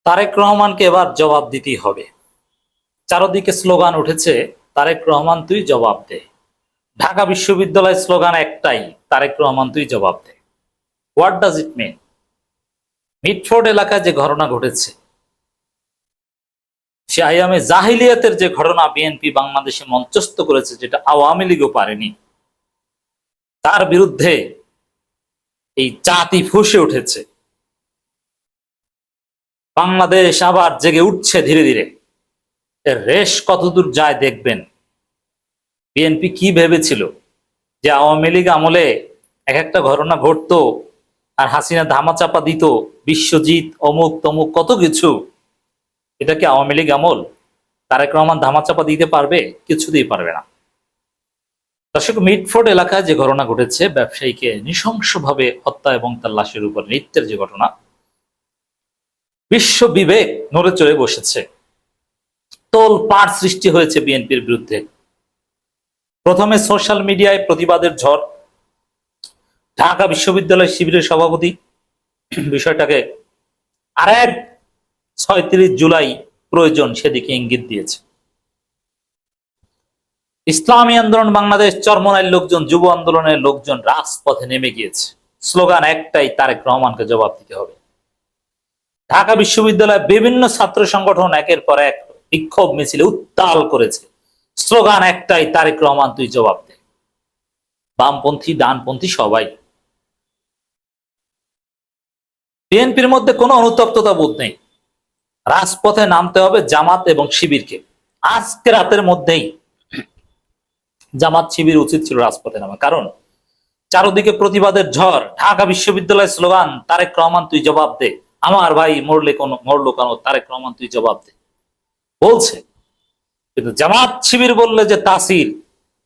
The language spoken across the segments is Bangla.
তারেক রহমানকে এবার জবাব দিতেই হবে। চারদিকে স্লোগান উঠেছে, তারেক রহমান তুই জবাব দে। ঢাকা বিশ্ববিদ্যালয় স্লোগান একটাই, তারেক রহমান তুই জবাব দে। What does it mean? Mitford এলাকায় যে ঘটনা ঘটেছে, সে আইয়ামে জাহিলিয়াতের যে ঘটনা বিএনপি বাংলাদেশে মঞ্চস্থ করেছে, যেটা আওয়ামী লীগও পারেনি, তার বিরুদ্ধে এই জাতি ফুঁসে উঠেছে। বাংলাদেশ আবার জেগে উঠছে ধীরে ধীরে। এর রেশ কতদূর যায় দেখবেন। বিএনপি কি ভেবেছিল যে আওয়ামী লীগ আমলে এক একটা ঘটনা ঘটতো আর হাসিনা ধামাচাপা দিত, বিশ্বজিৎ অমুক তমুক কত কিছু। এটা কি আওয়ামী লীগ আমল? তারেক রহমান ধামাচাপা দিতে পারবে? কিছুতেই পারবে না। দর্শক, মিটফোর্ড এলাকায় যে ঘটনা ঘটেছে, ব্যবসায়ীকে নৃশংসভাবে হত্যা এবং তার লাশের উপর নৃত্যের যে ঘটনা, বিশ্ব বিবেক নড়ে চড়ে বসেছে। তোলপাড় সৃষ্টি হয়েছে বিএনপির বিরুদ্ধে। প্রথমে সোশ্যাল মিডিয়ায় প্রতিবাদের ঝড়। ঢাকা বিশ্ববিদ্যালয় শিবিরের সভাপতি বিষয়টাকে আরেক ৩৬ জুলাই প্রয়োজন সেদিকে ইঙ্গিত দিয়েছে। ইসলামী আন্দোলন বাংলাদেশ, চরমনাইয়ের লোকজন, যুব আন্দোলনের লোকজন রাজপথে নেমে গিয়েছে। স্লোগান একটাই, তারেক রহমানকে জবাব দিতে হবে। ঢাকা বিশ্ববিদ্যালয়ে বিভিন্ন ছাত্র সংগঠন একের পর এক বিক্ষোভ মিছিলে উত্তাল করেছে। স্লোগান একটাই, তারেক রহমান তুই জবাব দে। বামপন্থী, ডানপন্থী সবাই। বিএনপির মধ্যে কোনো অনুতপ্ততা বোধ নেই। রাজপথে নামতে হবে জামাত এবং শিবিরকে। আজকে রাতের মধ্যেই জামাত শিবির উচিত ছিল রাজপথে নামা, কারণ চারদিকে প্রতিবাদের ঝড়। ঢাকা বিশ্ববিদ্যালয় স্লোগান, তারেক রহমান তুই জবাব দে। আমার ভাই মরলো কেন, তারেক রহমান তুই জবাব দে বলছে। কিন্তু জামাত শিবির বললে যে তাসির,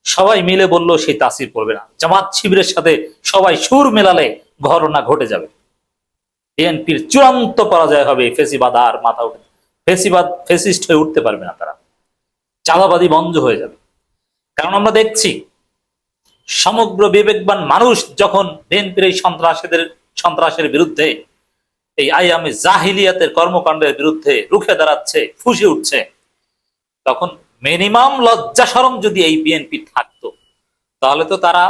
সবাই মিলে বললো সেই তাসির পড়বে না। জামাত শিবিরের সাথে সবাই সুর মেলালে ঘটনা ঘটে যাবে। বিএনপির চূড়ান্ত পরাজয় হবে। ফেসিবাদ আর মাথা উঠে, ফেসিস্ট হয়ে উঠতে পারবে না তারা। চাঁদাবাদী বন্ধ হয়ে যাবে। কারণ আমরা দেখছি, সমগ্র বিবেকবান মানুষ যখন বিএনপির এই সন্ত্রাসের বিরুদ্ধে, এই আইয়ামে জাহিলিয়াতের কর্মকাণ্ডের বিরুদ্ধে রুখে দাঁড়াচ্ছে, ফুঁসে উঠছে, তখন মিনিমাম লজ্জা শরম যদি এই বিএনপি থাকতো, তাহলে তো তারা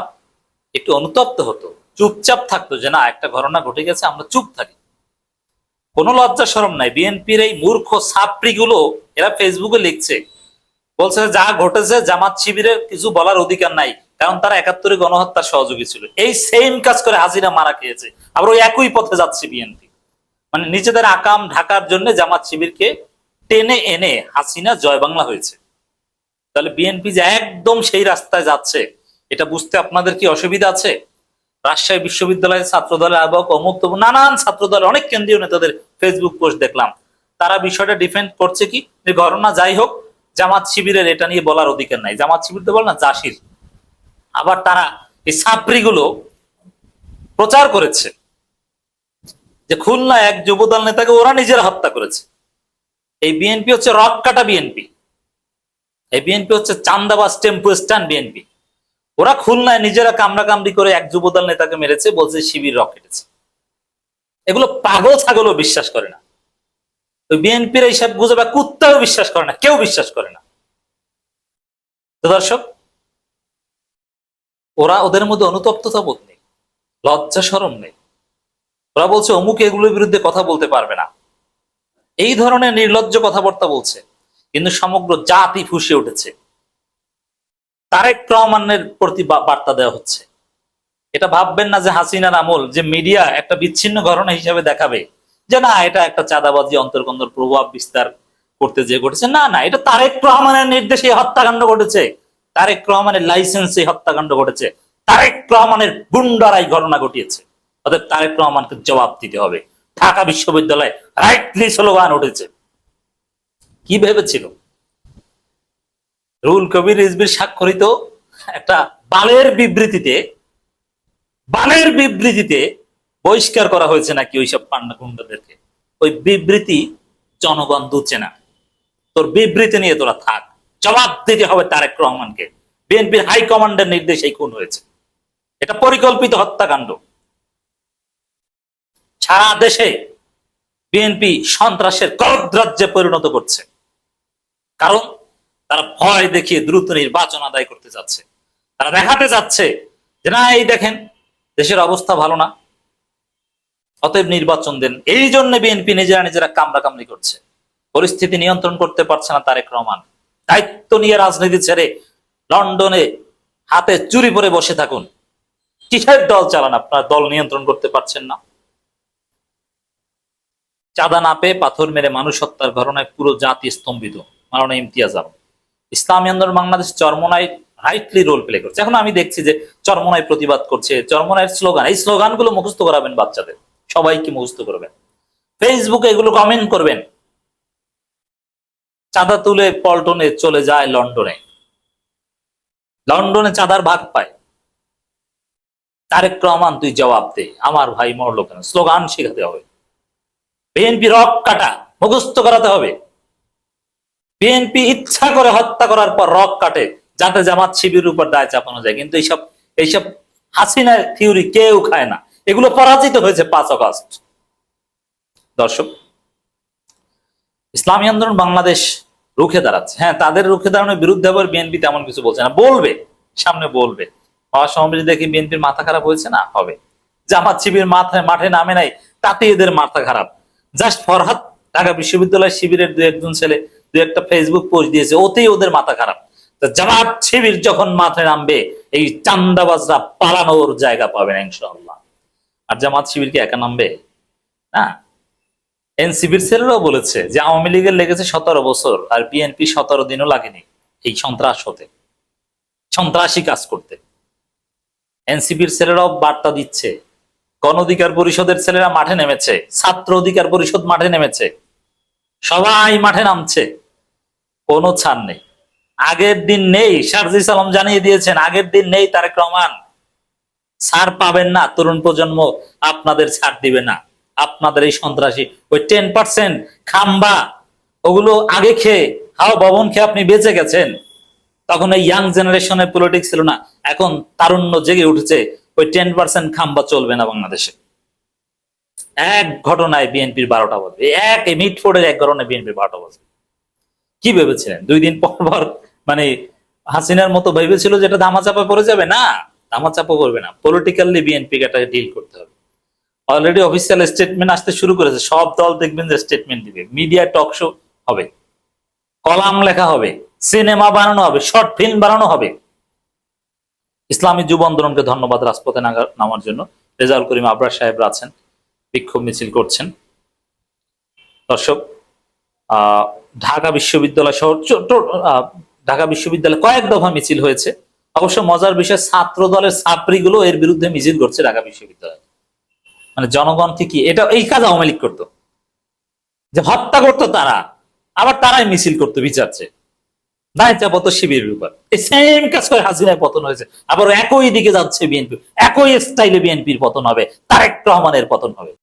একটু অনুতপ্ত হতো, চুপচাপ থাকতো, যে না একটা ঘটনা ঘটে গেছে আমরা চুপ থাকি। কোনো লজ্জা শরম নাই। বিএনপির এই মূর্খ ছাত্রীগুলো এরা ফেসবুকে লিখছে, বলছে যা ঘটেছে জামাত শিবিরের কিছু বলার অধিকার নাই, কারণ তারা ৭১ গণহত্যার সহযোগী ছিল। এই সেম কাজ করে হাসিনা মারা খেয়েছে। আবার ওই একই পথে যাচ্ছে বিএনপি। মানে নিজেদের আকাম ঢাকার জন্য জামাত শিবিরকে টেনে এনে হাসিনা জয় বাংলা হয়েছে। তাহলে বিএনপি যে একদম সেই রাস্তায় যাচ্ছে, এটা বুঝতে আপনাদের কি অসুবিধা আছে? রাজশাহী বিশ্ববিদ্যালয়ের ছাত্র দলের আহ্বায়ক অমুক তমুক নানান ছাত্র দলের অনেক কেন্দ্রীয় নেতাদের ফেসবুক পোস্ট দেখলাম। তারা বিষয়টা ডিফেন্ড করছে কি, যে ঘটনা যাই হোক, জামাত শিবিরের এটা নিয়ে বলার অধিকার নাই। জামাত শিবির তো বল না, জাসির। আবার তারা এই ছাত্রীগুলো প্রচার করেছে যে খুলনা এক যুবদল নেতাকে ওরা নিজেরা হত্যা করেছে। এই বিএনপি হচ্ছে রক কাটা বিএনপি। এই বিএনপি হচ্ছে চান্দাবাজ টেম্পো স্ট্যান্ড বিএনপি। ওরা খুলনায় নিজেরা কামড়াকামড়ি করে এক যুবদল নেতাকে মেরেছে, বলছে শিবির রক কেটেছে। এগুলো পাগল ছাগলও বিশ্বাস করে না। ওই বিএনপির এইসব গুজব কুত্তাও বিশ্বাস করে না, কেউ বিশ্বাস করে না। তো দর্শক, ওদের মধ্যে অনুতপ্ততা বোধ নেই, লজ্জা শরম নেই। ওরা বলছে অমুক এগুলোর বিরুদ্ধে কথা বলতে পারবে না, এই ধরনের নির্লজ্জ কথাবার্তা বলছে। কিন্তু সমগ্র জাতি ফুঁসে উঠেছে। তারেক রহমানের প্রতি বার্তা দেওয়া হচ্ছে। এটা ভাববেন না যে হাসিনার আমল, যে মিডিয়া একটা বিচ্ছিন্ন ঘটনা হিসেবে দেখাবে, যে না এটা একটা চাঁদাবাজি অন্তর্কন্দর প্রভাব বিস্তার করতে যে ঘটেছে। না না, এটা তারেক রহমানের নির্দেশে হত্যাকাণ্ড ঘটেছে। তারেক রহমানের লাইসেন্সে হত্যাকাণ্ড ঘটেছে। তারেক রহমানের গুন্ডারাই ঘটনা ঘটিয়েছে। অর্থাৎ তারেক রহমানকে জবাব দিতে হবে। ঢাকা বিশ্ববিদ্যালয়ে রাইটলি স্লোগান উঠেছে। কি ভেবেছিল? রুহুল কবির রিজভির স্বাক্ষরিত একটা বালের বিবৃতিতে বহিষ্কার করা হয়েছে নাকি ওইসব পান্ডা গুন্ডাদেরকে। ওই বিবৃতি জনগণ দুচ্ছে না। তোর বিবৃতি নিয়ে তোরা থাক, জবাব দিতে হবে তারেক রহমানকে। বিএনপির হাইকমান্ডের নির্দেশেই খুন হয়েছে। এটা পরিকল্পিত হত্যাকাণ্ড। সারা দেশে বিএনপি সন্ত্রাসের করদ্রাজ্যে পরিণত করছে, কারণ তারা ভয় দেখিয়ে দ্রুত নির্বাচন আদায় করতে যাচ্ছে। তারা দেখাতে যাচ্ছে যে না, এই দেখেন দেশের অবস্থা ভালো না, অতএব নির্বাচন দেন। এই জন্য বিএনপি নিজেরা কামড়াকামড়ি করছে, পরিস্থিতি নিয়ন্ত্রণ করতে পারছে না তারেক রহমান। দায়িত্ব নিয়ে রাজনীতি ছেড়ে লন্ডনে হাতে চুরি পরে বসে থাকুন। কিসের দল চালান আপনার? দল নিয়ন্ত্রণ করতে পারছেন না। চাঁদা না পেয়ে পাথর মেরে মানুষ হত্যার ঘটনায় পুরো জাতি স্তম্ভিত। মাওলানা Imtiaz Alam. Islami Andolan Bangladesh Charmonai rightly role play করছে। এখন আমি দেখছি যে চরমোনাই প্রতিবাদ করছে, চরমোনাইয়ের স্লোগান, এই স্লোগানগুলো মুখস্থ করাবেন বাচ্চাদের, সবাইকে মুখস্থ করবেন, ফেসবুকে এগুলো কমেন্ট করবেন। চাঁদা তুলে পল্টনে চলে যায় লন্ডনে, লন্ডনে চাঁদার ভাগ পায়। তারেক রহমান তুই জবাব দে, আমার ভাই মরলো কেন, স্লোগান শেখাতে হবে। বিএনপি রক কাটা মুখস্থ করাতে হবে। বিএনপি ইচ্ছা করে হত্যা করার পর রক কাটে যাতে জামাত শিবিরের উপর দায় চাপানো যায়, কিন্তু এইসব হাসিনার থিওরি কেউ খায় না। এগুলো পরাজিত হয়েছে 5 আগস্ট। দর্শক, ইসলামী আন্দোলন বাংলাদেশ রুখে দাঁড়াচ্ছে। হ্যাঁ, তাদের রুখে দাঁড়ানোর বিরুদ্ধে আবার বিএনপি তেমন কিছু বলছে না, বলবে সামনে, বলবে। সমাবেশ দেখে বিএনপির মাথা খারাপ হয়েছে না, হবে। জামাত শিবির মাঠে নামে নাই, তাতে এদের মাথা খারাপ। জাস্ট ফরহাদ ঢাকা বিশ্ববিদ্যালয় শিবিরের দু একজন ছেলে দু একটা ফেসবুক পোস্ট দিয়েছে, ওতেই ওদের মাথা খারাপ। জামাত শিবির যখন মাঠে নামবে, এই চান্দাবাজরা পালানোর জায়গা পাবে না ইনশাআল্লাহ। আর জামাত শিবির কি একা নামবে না? এনসিপির ছেলেরাও বলেছে যে আওয়ামী লীগের লেগেছে 17 বছর, আর বিএনপি 17 দিনও লাগেনি এই সন্ত্রাস হতে, সন্ত্রাসী কাজ করতে। এনসিপির ছেলেরাও বার্তা দিচ্ছে, গণ অধিকার পরিষদের ছেলেরা মাঠে নেমেছে, ছাত্র অধিকার পরিষদ মাঠে নেমেছে, সবাই মাঠে নামছে, কোনো ছাড় নেই। আগের দিন নেই, শারজিস আলম জানিয়ে দিয়েছেন, আগের দিন নেই তারেক রহমান। ছাড় পাবেন না, তরুণ প্রজন্ম আপনাদের ছাড় দিবে না। আপনাদের এই সন্ত্রাসী ওই 10% খাম্বা, ওগুলো আগে খেয়ে হাও ভবন খেয়ে আপনি বেঁচে গেছেন। তখন এই ইয়াং জেনারেশনের পলিটিক্স ছিল না, এখন তারুণ্য জেগে উঠেছে। ওই 10% খাম্বা চলবে না বাংলাদেশে। এক ঘটনায় বিএনপির 12টা বাজবে, এক মিটফোর্ডের এক ঘটনায় বিএনপির 12টা বাজবে। কি ভেবেছিলেন 2 দিন পর পর মানে হাসিনার মতো ভেবেছিল যেটা ধামাচাপা পড়ে যাবে? না, ধামাচাপা করবে না। পলিটিক্যালি বিএনপিকে এটা ডিল করতে হবে। অলরেডি অফিসিয়াল স্টেটমেন্ট আসতে শুরু করেছে, সব দল দেখবেন যে স্টেটমেন্ট দিবে, মিডিয়া টক শো হবে, কলাম লেখা হবে, সিনেমা বানানো হবে, শর্ট ফিল্ম বানানো হবে। ইসলামী যুব আন্দোলনকে ধন্যবাদ রাজপথে নামার জন্য। রেজাউল করিম আবরার সাহেবরা আছেন, বিক্ষোভ মিছিল করছেন। দর্শক, ঢাকা বিশ্ববিদ্যালয় সহ ঢাকা বিশ্ববিদ্যালয়ে কয়েক দফা মিছিল হয়েছে। অবশ্য মজার বিষয়, ছাত্র দলের ছাত্রীগুলো এর বিরুদ্ধে মিছিল করছে ঢাকা বিশ্ববিদ্যালয়ে। মানে জনগণকে কি এটা, এই কাজ আওয়ামী লীগ করতো, যে হত্যা করতো তারা, আবার তারাই মিছিল করতো বিচারছে দায় চাপত শিবিরের উপর। এই সেম কাজ করে হাসিনায় পতন হয়েছে, আবার একই দিকে যাচ্ছে বিএনপি, একই স্টাইলে বিএনপির পতন হবে, তারেক রহমানের পতন হবে।